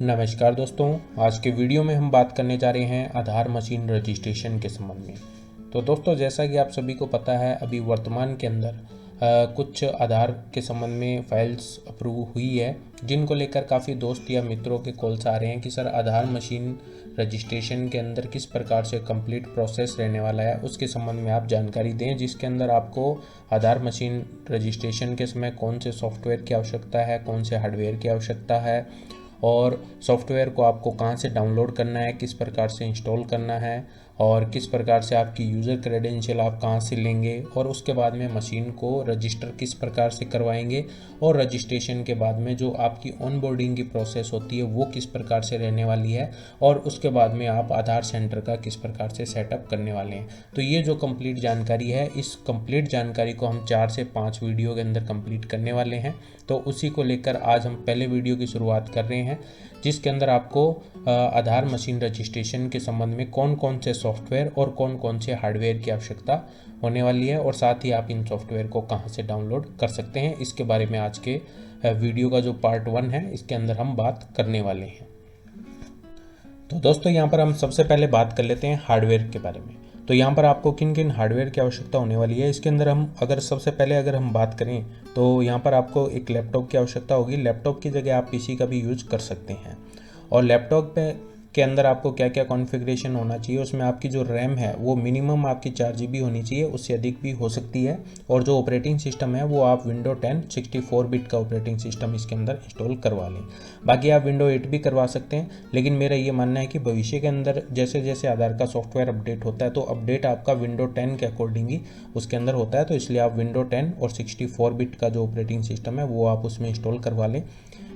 नमस्कार दोस्तों, आज के वीडियो में हम बात करने जा रहे हैं आधार मशीन रजिस्ट्रेशन के संबंध में। तो दोस्तों, जैसा कि आप सभी को पता है, अभी वर्तमान के अंदर कुछ आधार के संबंध में फाइल्स अप्रूव हुई है, जिनको लेकर काफ़ी दोस्त या मित्रों के कॉल्स आ रहे हैं कि सर आधार मशीन रजिस्ट्रेशन के अंदर किस प्रकार से कंप्लीट प्रोसेस रहने वाला है, उसके संबंध में आप जानकारी दें, जिसके अंदर आपको आधार मशीन रजिस्ट्रेशन के समय कौन से सॉफ्टवेयर की आवश्यकता है, कौन से हार्डवेयर की आवश्यकता है और सॉफ्टवेयर को आपको कहाँ से डाउनलोड करना है, किस प्रकार से इंस्टॉल करना है और किस प्रकार से आपकी यूज़र क्रेडेंशियल आप कहाँ से लेंगे और उसके बाद में मशीन को रजिस्टर किस प्रकार से करवाएंगे और रजिस्ट्रेशन के बाद में जो आपकी ऑनबोर्डिंग की प्रोसेस होती है वो किस प्रकार से रहने वाली है और उसके बाद में आप आधार सेंटर का किस प्रकार से सेटअप करने वाले हैं। तो ये जो कंप्लीट जानकारी है, इस कंप्लीट जानकारी को हम 4 से 5 वीडियो के अंदर कंप्लीट करने वाले हैं। तो उसी को लेकर आज हम पहले वीडियो की शुरुआत कर रहे हैं, जिसके अंदर आपको आधार मशीन रजिस्ट्रेशन के संबंध में कौन कौन से सॉफ्टवेयर और कौन कौन से हार्डवेयर की आवश्यकता होने वाली है और साथ ही आप इन सॉफ्टवेयर को कहां से डाउनलोड कर सकते हैं, इसके बारे में आज के वीडियो का जो पार्ट 1 है, इसके अंदर हम बात करने वाले हैं। तो दोस्तों, यहाँ पर हम सबसे पहले बात कर लेते हैं हार्डवेयर के बारे में। तो यहाँ पर आपको किन किन हार्डवेयर की आवश्यकता होने वाली है, इसके अंदर हम सबसे पहले हम बात करें तो यहाँ पर आपको एक लैपटॉप की आवश्यकता होगी। लैपटॉप की जगह आप पीसी का भी यूज कर सकते हैं। और लैपटॉप के अंदर आपको क्या क्या कॉन्फ़िगरेशन होना चाहिए, उसमें आपकी जो रैम है वो मिनिमम आपकी 4 GB होनी चाहिए, उससे अधिक भी हो सकती है। और जो ऑपरेटिंग सिस्टम है वो आप विंडो 10 64 बिट का ऑपरेटिंग सिस्टम इसके अंदर इंस्टॉल करवा लें। बाकी आप विंडो 8 भी करवा सकते हैं, लेकिन मेरा ये मानना है कि भविष्य के अंदर जैसे जैसे आधार का सॉफ्टवेयर अपडेट होता है तो अपडेट आपका विंडो 10 के अकॉर्डिंग ही उसके अंदर होता है। तो इसलिए आप विंडो 10 और 64 बिट का जो ऑपरेटिंग सिस्टम है वो आप उसमें इंस्टॉल करवा लें।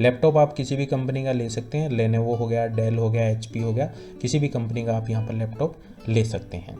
लैपटॉप आप किसी भी कंपनी का ले सकते हैं, लेनोवो हो गया, डेल हो गया, HP हो गया, किसी भी कंपनी का आप यहाँ पर लैपटॉप ले सकते हैं।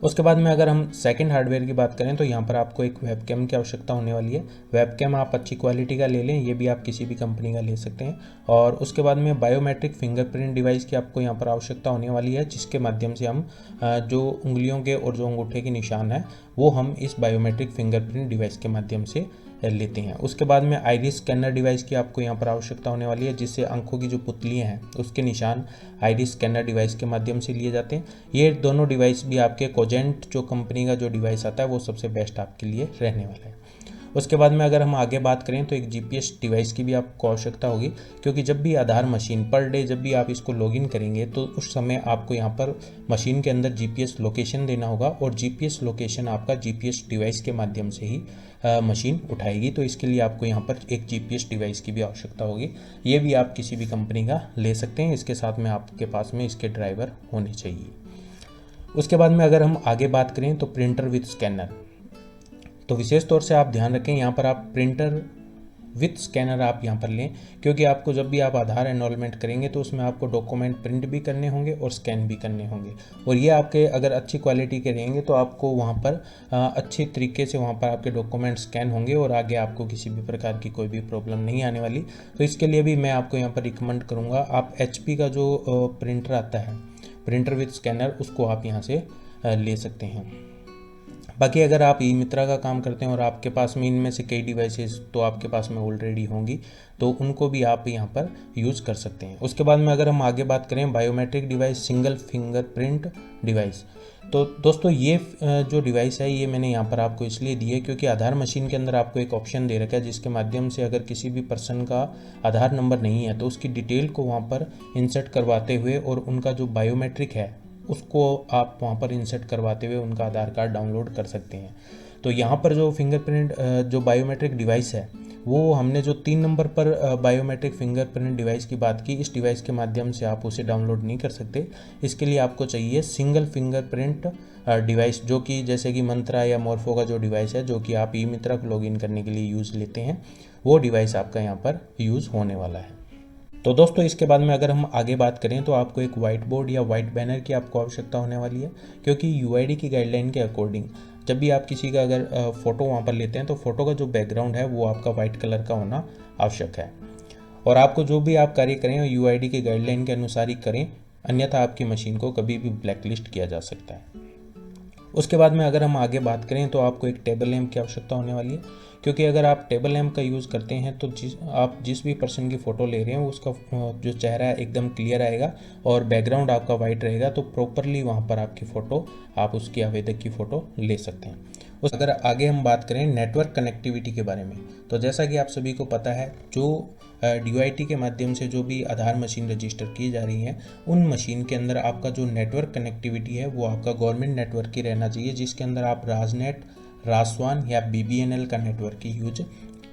उसके बाद में अगर हम सेकंड हार्डवेयर की बात करें तो यहाँ पर आपको एक वेबकैम की आवश्यकता होने वाली है। वेबकैम आप अच्छी क्वालिटी का ले लें, ये भी आप किसी भी कंपनी का ले सकते हैं। और उसके बाद में बायोमेट्रिक फिंगरप्रिंट डिवाइस की आपको यहाँ पर आवश्यकता होने वाली है, जिसके माध्यम से हम जो उंगलियों के और जो अंगूठे के निशान है वो हम इस बायोमेट्रिक फिंगरप्रिंट डिवाइस के माध्यम से लेते हैं। उसके बाद में आइरिस स्कैनर डिवाइस की आपको यहाँ पर आवश्यकता होने वाली है, जिससे आंखों की जो पुतलियाँ हैं उसके निशान आइरिस स्कैनर डिवाइस के माध्यम से लिए जाते हैं। ये दोनों डिवाइस भी आपके कोजेंट जो कंपनी का जो डिवाइस आता है वो सबसे बेस्ट आपके लिए रहने वाला है। उसके बाद में अगर हम आगे बात करें तो एक GPS डिवाइस की भी आपको आवश्यकता होगी, क्योंकि जब भी आधार मशीन पर डे जब भी आप इसको लॉगिन करेंगे तो उस समय आपको यहाँ पर मशीन के अंदर GPS लोकेशन देना होगा और GPS लोकेशन आपका GPS डिवाइस के माध्यम से ही मशीन उठाएगी। तो इसके लिए आपको यहाँ पर एक GPS डिवाइस की भी आवश्यकता होगी। ये भी आप किसी भी कंपनी का ले सकते हैं, इसके साथ में आपके पास में इसके ड्राइवर होने चाहिए। उसके बाद में अगर हम आगे बात करें तो प्रिंटर विथ स्कैनर, तो विशेष तौर से आप ध्यान रखें यहाँ पर आप प्रिंटर विथ स्कैनर आप यहाँ पर लें, क्योंकि आपको जब भी आप आधार एनरोलमेंट करेंगे तो उसमें आपको डॉक्यूमेंट प्रिंट भी करने होंगे और स्कैन भी करने होंगे। और ये आपके अगर अच्छी क्वालिटी के रहेंगे तो आपको वहाँ पर अच्छे तरीके से वहाँ पर आपके डॉक्यूमेंट स्कैन होंगे और आगे आपको किसी भी प्रकार की कोई भी प्रॉब्लम नहीं आने वाली। तो इसके लिए भी मैं आपको यहाँ पर रिकमेंड करूँगा, आप HP का जो प्रिंटर आता है प्रिंटर विथ स्कैनर, उसको आप यहाँ से ले सकते हैं। बाकी अगर आप ई मित्रा का काम करते हैं और आपके पास में इनमें से कई डिवाइसेस तो आपके पास में ऑलरेडी होंगी, तो उनको भी आप यहाँ पर यूज़ कर सकते हैं। उसके बाद में अगर हम आगे बात करें biometric device single fingerprint device, तो दोस्तों ये जो डिवाइस है ये मैंने यहाँ पर आपको इसलिए दी है क्योंकि आधार मशीन के अंदर आपको एक ऑप्शन दे रखा है, जिसके माध्यम से अगर किसी भी पर्सन का आधार नंबर नहीं है तो उसकी डिटेल को वहाँ पर इंसर्ट करवाते हुए और उनका जो बायोमेट्रिक है उसको आप वहाँ पर इंसर्ट करवाते हुए उनका आधार कार्ड डाउनलोड कर सकते हैं। तो यहाँ पर जो फिंगरप्रिंट जो बायोमेट्रिक डिवाइस है वो हमने जो 3 नंबर पर बायोमेट्रिक फिंगरप्रिंट डिवाइस की बात की, इस डिवाइस के माध्यम से आप उसे डाउनलोड नहीं कर सकते। इसके लिए आपको चाहिए सिंगल फिंगरप्रिंट डिवाइस, जो कि जैसे कि मंत्रा या मोर्फो का जो डिवाइस है जो कि आप ई मित्रा को लॉगिन करने के लिए यूज़ लेते हैं, वो डिवाइस आपका यहाँ पर यूज़ होने वाला है। तो दोस्तों, इसके बाद में अगर हम आगे बात करें तो आपको एक वाइट बोर्ड या वाइट बैनर की आपको आवश्यकता होने वाली है, क्योंकि UID की गाइडलाइन के अकॉर्डिंग जब भी आप किसी का अगर फ़ोटो वहाँ पर लेते हैं तो फ़ोटो का जो बैकग्राउंड है वो आपका वाइट कलर का होना आवश्यक है। और आपको जो भी आप कार्य करें UID की गाइडलाइन के अनुसार ही करें, अन्यथा आपकी मशीन को कभी भी ब्लैकलिस्ट किया जा सकता है। उसके बाद में अगर हम आगे बात करें तो आपको एक टेबल लैंप की आवश्यकता होने वाली है, क्योंकि अगर आप टेबल लैंप का यूज़ करते हैं तो आप जिस भी पर्सन की फ़ोटो ले रहे हैं उसका जो चेहरा है एकदम क्लियर आएगा और बैकग्राउंड आपका वाइट रहेगा, तो प्रॉपरली वहाँ पर आपकी फ़ोटो, आप उसकी आवेदक की फ़ोटो ले सकते हैं। अगर आगे हम बात करें नेटवर्क कनेक्टिविटी के बारे में, तो जैसा कि आप सभी को पता है, जो DOIT के माध्यम से जो भी आधार मशीन रजिस्टर की जा रही हैं, उन मशीन के अंदर आपका जो नेटवर्क कनेक्टिविटी है वो आपका गवर्नमेंट नेटवर्क की रहना चाहिए, जिसके अंदर आप राजनेट, रासवान या BBNL का नेटवर्क की यूज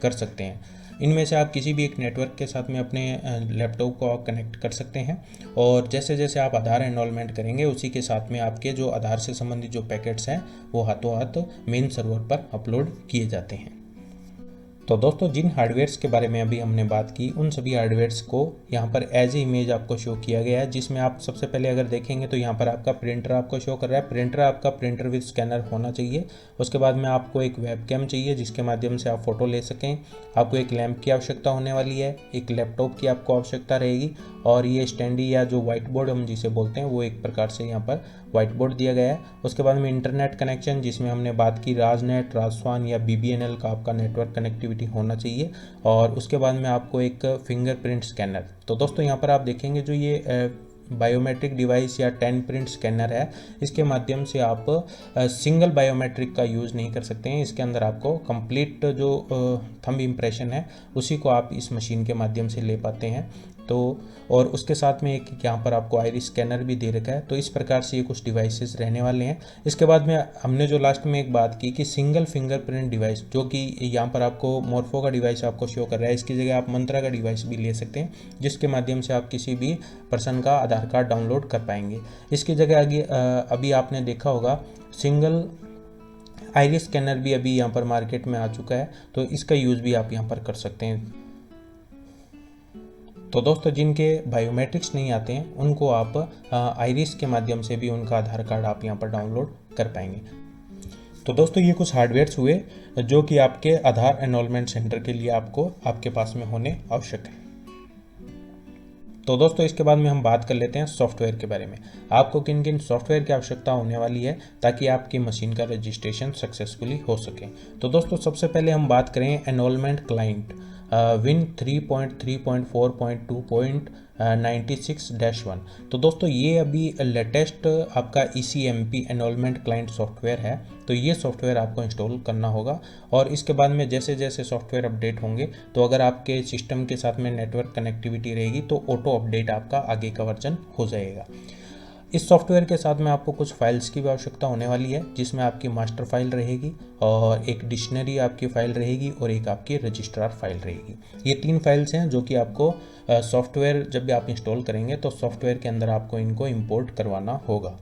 कर सकते हैं। इनमें से आप किसी भी एक नेटवर्क के साथ में अपने लैपटॉप को कनेक्ट कर सकते हैं, और जैसे जैसे आप आधार एनरोलमेंट करेंगे उसी के साथ में आपके जो आधार से संबंधित जो पैकेट्स हैं वो हाथों हाथ मेन सर्वर पर अपलोड किए जाते हैं। तो दोस्तों, जिन हार्डवेयर्स के बारे में अभी हमने बात की, उन सभी हार्डवेयर्स को यहाँ पर एज ए इमेज आपको शो किया गया है, जिसमें आप सबसे पहले अगर देखेंगे तो यहाँ पर आपका प्रिंटर आपको शो कर रहा है। प्रिंटर आपका प्रिंटर विद स्कैनर होना चाहिए। उसके बाद में आपको एक वेबकैम चाहिए जिसके माध्यम से आप फ़ोटो ले सकें। आपको एक लैंप की आवश्यकता होने वाली है, एक लैपटॉप की आपको आवश्यकता रहेगी, और ये स्टैंडी या जो व्हाइट बोर्ड हम जिसे बोलते हैं वो एक प्रकार से यहाँ पर व्हाइट बोर्ड दिया गया है। उसके बाद में इंटरनेट कनेक्शन, जिसमें हमने बात की राजनेट, रासवान या BBNL का आपका नेटवर्क कनेक्टिविटी होना चाहिए, और उसके बाद में आपको एक फिंगरप्रिंट स्कैनर। तो दोस्तों, यहाँ पर आप देखेंगे जो ये बायोमेट्रिक डिवाइस या 10 प्रिंट स्कैनर है, इसके माध्यम से आप सिंगल बायोमेट्रिक का यूज़ नहीं कर सकते हैं। इसके अंदर आपको कंप्लीट जो थंब इम्प्रेशन है उसी को आप इस मशीन के माध्यम से ले पाते हैं। तो और उसके साथ में एक यहाँ पर आपको आइरिस स्कैनर भी दे रखा है। तो इस प्रकार से ये कुछ डिवाइसेस रहने वाले हैं। इसके बाद में हमने जो लास्ट में एक बात की कि सिंगल फिंगरप्रिंट डिवाइस, जो कि यहाँ पर आपको मोर्फो का डिवाइस आपको शो कर रहा है, इसकी जगह आप मंत्रा का डिवाइस भी ले सकते हैं, जिसके माध्यम से आप किसी भी पर्सन का आधार कार्ड डाउनलोड कर पाएंगे। इसकी जगह आगे अभी आपने देखा होगा सिंगल आइरिस स्कैनर भी अभी यहाँ पर मार्केट में आ चुका है, तो इसका यूज़ भी आप यहाँ पर कर सकते हैं। तो दोस्तों, जिनके बायोमेट्रिक्स नहीं आते हैं उनको आप आइरिस के माध्यम से भी उनका आधार कार्ड आप यहाँ पर डाउनलोड कर पाएंगे। तो दोस्तों, ये कुछ हार्डवेयर्स हुए जो कि आपके आधार एनरोलमेंट सेंटर के लिए आपके पास में होने आवश्यक है। तो दोस्तों, इसके बाद में हम बात कर लेते हैं सॉफ्टवेयर के बारे में। आपको किन किन सॉफ्टवेयर की आवश्यकता होने वाली है ताकि आपकी मशीन का रजिस्ट्रेशन सक्सेसफुली हो सके। तो दोस्तों, सबसे पहले हम बात करें एनरोलमेंट क्लाइंट विन 3.3.4.2.96-1। तो दोस्तों, ये अभी लेटेस्ट आपका ECMP एनरोलमेंट क्लाइंट सॉफ्टवेयर है। तो ये सॉफ्टवेयर आपको इंस्टॉल करना होगा, और इसके बाद में जैसे जैसे सॉफ्टवेयर अपडेट होंगे, तो अगर आपके सिस्टम के साथ में नेटवर्क कनेक्टिविटी रहेगी तो ऑटो अपडेट आपका आगे का वर्जन हो जाएगा। इस सॉफ्टवेयर के साथ में आपको कुछ फाइल्स की भी आवश्यकता होने वाली है, जिसमें आपकी मास्टर फाइल रहेगी, और एक डिक्शनरी आपकी फ़ाइल रहेगी, और एक आपकी रजिस्ट्रार फाइल रहेगी। ये 3 फाइल्स हैं जो कि आपको सॉफ्टवेयर जब भी आप इंस्टॉल करेंगे तो सॉफ्टवेयर के अंदर आपको इनको इंपोर्ट करवाना होगा।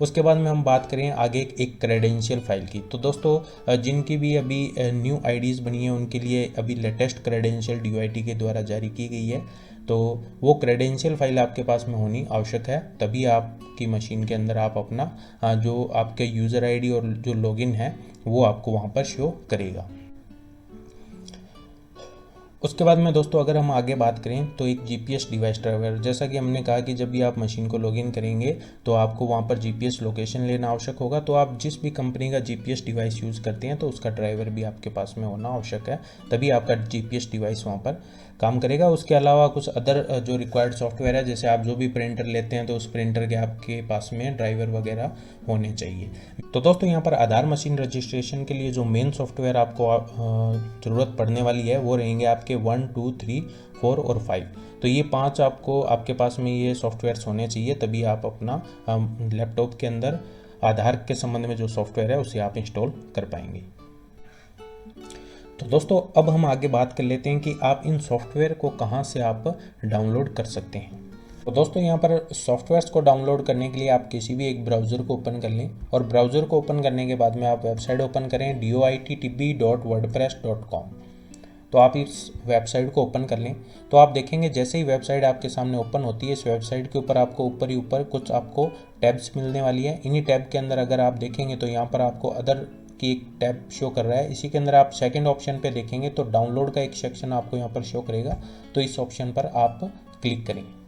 उसके बाद में हम बात करें आगे एक क्रेडेंशियल फाइल की। तो दोस्तों, जिनकी भी अभी न्यू आईडीज़ बनी है उनके लिए अभी लेटेस्ट क्रेडेंशियल DOIT के द्वारा जारी की गई है। तो वो क्रेडेंशियल फाइल आपके पास में होनी आवश्यक है, तभी आपकी मशीन के अंदर आप अपना जो आपके यूज़र ID और जो लॉगिन है वो आपको वहाँ पर शो करेगा। उसके बाद में दोस्तों, अगर हम आगे बात करें तो एक GPS डिवाइस ड्राइवर, जैसा कि हमने कहा कि जब भी आप मशीन को लॉगिन करेंगे तो आपको वहाँ पर GPS लोकेशन लेना आवश्यक होगा। तो आप जिस भी कंपनी का GPS डिवाइस यूज़ करते हैं तो उसका ड्राइवर भी आपके पास में होना आवश्यक है, तभी आपका GPS डिवाइस वहाँ पर काम करेगा। उसके अलावा कुछ अदर जो रिक्वायर्ड सॉफ्टवेयर है, जैसे आप जो भी प्रिंटर लेते हैं तो उस प्रिंटर के आपके पास में ड्राइवर वगैरह होने चाहिए। तो दोस्तों, यहाँ पर आधार मशीन रजिस्ट्रेशन के लिए जो मेन सॉफ्टवेयर आपको ज़रूरत पड़ने वाली है वो रहेंगे आपके 1, 2, 3, 4 और 5। तो ये 5 आपके पास में ये सॉफ्टवेयर्स होने चाहिए, तभी आप अपना लैपटॉप के अंदर आधार के संबंध में जो सॉफ्टवेयर है उसे आप इंस्टॉल कर पाएंगे। तो दोस्तों, अब हम आगे बात कर लेते हैं कि आप इन सॉफ्टवेयर को कहां से आप डाउनलोड कर सकते हैं। तो दोस्तों, यहाँ पर सॉफ्टवेयर्स को डाउनलोड करने के लिए आप किसी भी एक ब्राउज़र को ओपन कर लें, और ब्राउज़र को ओपन करने के बाद में आप वेबसाइट ओपन करें doittb.wordpress.com। तो आप इस वेबसाइट को ओपन कर लें, तो आप देखेंगे जैसे ही वेबसाइट आपके सामने ओपन होती है, इस वेबसाइट के ऊपर आपको ऊपर ही ऊपर कुछ आपको टैब्स मिलने वाली है। इन्हीं टैब के अंदर अगर आप देखेंगे तो यहाँ पर आपको अदर की एक टैब शो कर रहा है। इसी के अंदर आप सेकंड ऑप्शन पे देखेंगे तो डाउनलोड का एक सेक्शन आपको यहाँ पर शो करेगा, तो इस ऑप्शन पर आप क्लिक करेंगे।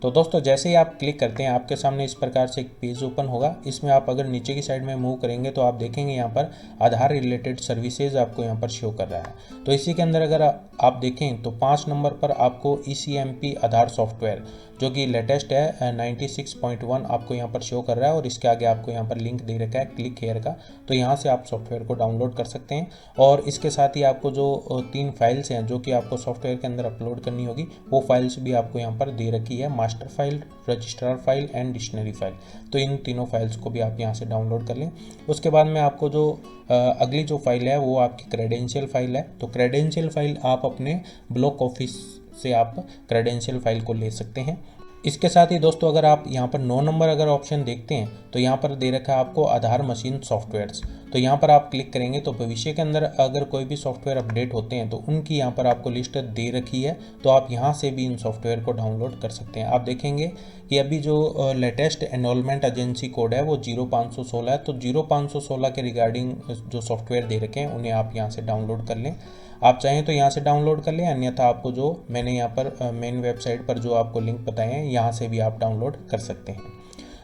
तो दोस्तों जैसे ही आप क्लिक करते हैं आपके सामने इस प्रकार से एक पेज ओपन होगा। इसमें आप अगर नीचे की साइड में मूव करेंगे तो आप देखेंगे यहाँ पर आधार रिलेटेड सर्विसेज आपको यहाँ पर शो कर रहा है। तो इसी के अंदर अगर आप देखें तो 5 नंबर पर आपको ECMP आधार सॉफ्टवेयर जो कि लेटेस्ट है 96.1 आपको यहाँ पर शो कर रहा है और इसके आगे आपको यहाँ पर लिंक दे रखा है क्लिक हेयर का। तो यहाँ से आप सॉफ्टवेयर को डाउनलोड कर सकते हैं और इसके साथ ही आपको जो 3 फाइल्स हैं जो कि आपको सॉफ्टवेयर के अंदर अपलोड करनी होगी वो फाइल्स भी आपको यहाँ पर दे रखी है, master file, registrar file and dictionary file. तो इन तीनों फाइल्स को भी आप यहाँ से डाउनलोड कर लें। उसके बाद में आपको जो अगली जो फाइल है वो आपकी क्रेडेंशियल फाइल है। तो क्रेडेंशियल फाइल आप अपने ब्लॉक ऑफिस से आप क्रेडेंशियल फाइल को ले सकते हैं। इसके साथ ही दोस्तों अगर आप यहाँ पर 9 नंबर अगर ऑप्शन देखते हैं तो यहाँ पर दे रखा है आपको आधार मशीन सॉफ्टवेयर्स। तो यहाँ पर आप क्लिक करेंगे तो भविष्य के अंदर अगर कोई भी सॉफ्टवेयर अपडेट होते हैं तो उनकी यहाँ पर आपको लिस्ट दे रखी है। तो आप यहाँ से भी इन सॉफ्टवेयर को डाउनलोड कर सकते हैं। आप देखेंगे कि अभी जो लेटेस्ट एनरोलमेंट एजेंसी कोड है वो 0516 है। तो 0516 के रिगार्डिंग जो सॉफ्टवेयर दे रखे हैं उन्हें आप यहाँ से डाउनलोड कर लें। आप चाहें तो यहाँ से डाउनलोड कर लें, अन्यथा आपको जो मैंने यहाँ पर मेन वेबसाइट पर जो आपको लिंक बताए हैं यहाँ से भी आप डाउनलोड कर सकते हैं।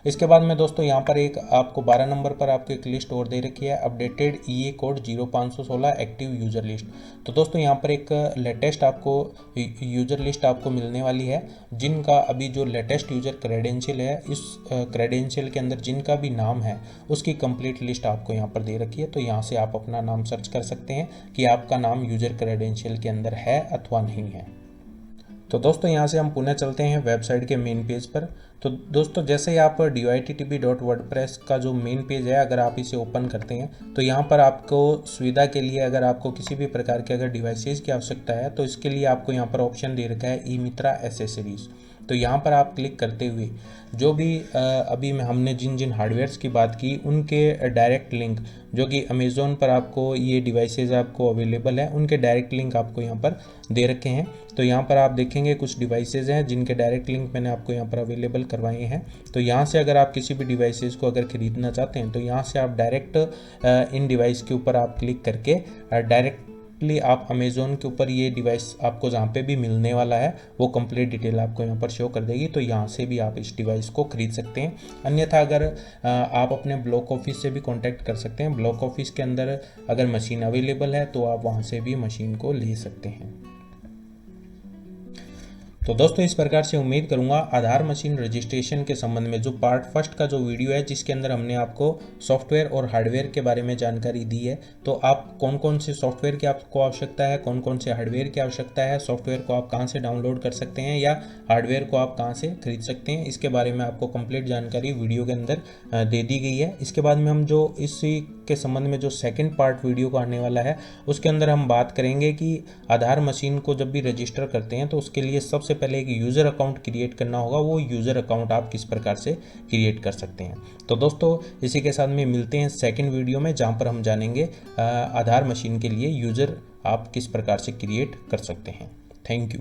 इसके बाद में दोस्तों यहाँ पर एक आपको 12 नंबर पर आपको एक लिस्ट और दे रखी है, updated EA code 0516 active user list. तो दोस्तों यहाँ पर एक लेटेस्ट आपको यूज़र लिस्ट आपको मिलने वाली है जिनका अभी जो लेटेस्ट यूज़र क्रेडेंशियल है, इस क्रेडेंशियल के अंदर जिनका भी नाम है उसकी कंप्लीट लिस्ट आपको यहाँ पर दे रखी है। तो यहाँ से आप अपना नाम सर्च कर सकते हैं कि आपका नाम यूज़र क्रेडेंशियल के अंदर है अथवा नहीं है। तो दोस्तों यहाँ से हम पुनः चलते हैं वेबसाइट के मेन पेज पर। तो दोस्तों जैसे ही आप doittb.wordpress का जो मेन पेज है अगर आप इसे ओपन करते हैं तो यहाँ पर आपको सुविधा के लिए अगर आपको किसी भी प्रकार के अगर डिवाइसेस की आवश्यकता है तो इसके लिए आपको यहाँ पर ऑप्शन दे रखा है ई-मित्रा एसेसरीज। तो यहाँ पर आप क्लिक करते हुए जो भी अभी हमने जिन जिन हार्डवेयर्स की बात की उनके डायरेक्ट लिंक जो कि अमेज़ोन पर आपको ये डिवाइसेस आपको अवेलेबल है उनके डायरेक्ट लिंक आपको यहाँ पर दे रखे हैं। तो यहाँ पर आप देखेंगे कुछ डिवाइसेस हैं जिनके डायरेक्ट लिंक मैंने आपको यहाँ पर अवेलेबल करवाए हैं। तो यहाँ से अगर आप किसी भी डिवाइसेस को अगर ख़रीदना चाहते हैं तो यहाँ से आप डायरेक्ट इन डिवाइस के ऊपर आप क्लिक करके डायरेक्टली आप अमेज़ोन के ऊपर ये डिवाइस आपको जहाँ पे भी मिलने वाला है वो कंप्लीट डिटेल आपको यहाँ पर शो कर देगी। तो यहाँ से भी आप इस डिवाइस को खरीद सकते हैं। अन्यथा अगर आप अपने ब्लॉक ऑफिस से भी कांटेक्ट कर सकते हैं। ब्लॉक ऑफिस के अंदर अगर मशीन अवेलेबल है तो आप वहाँ से भी मशीन को ले सकते हैं। तो दोस्तों इस प्रकार से उम्मीद करूंगा आधार मशीन रजिस्ट्रेशन के संबंध में जो पार्ट फर्स्ट का जो वीडियो है जिसके अंदर हमने आपको सॉफ्टवेयर और हार्डवेयर के बारे में जानकारी दी है। तो आप कौन कौन से सॉफ्टवेयर की आपको आवश्यकता है, कौन कौन से हार्डवेयर की आवश्यकता है, सॉफ्टवेयर को आप कहां से डाउनलोड कर सकते हैं या हार्डवेयर को आप कहां से खरीद सकते हैं, इसके बारे में आपको कंप्लीट जानकारी वीडियो के अंदर दे दी गई है। इसके बाद में हम जो इसी के संबंध में जो सेकंड पार्ट वीडियो को आने वाला है उसके अंदर हम बात करेंगे कि आधार मशीन को जब भी रजिस्टर करते हैं तो उसके लिए सबसे पहले एक यूज़र अकाउंट क्रिएट करना होगा। वो यूज़र अकाउंट आप किस प्रकार से क्रिएट कर सकते हैं। तो दोस्तों इसी के साथ में मिलते हैं सेकंड वीडियो में जहां पर हम जानेंगे आधार मशीन के लिए यूज़र आप किस प्रकार से क्रिएट कर सकते हैं। Thank you.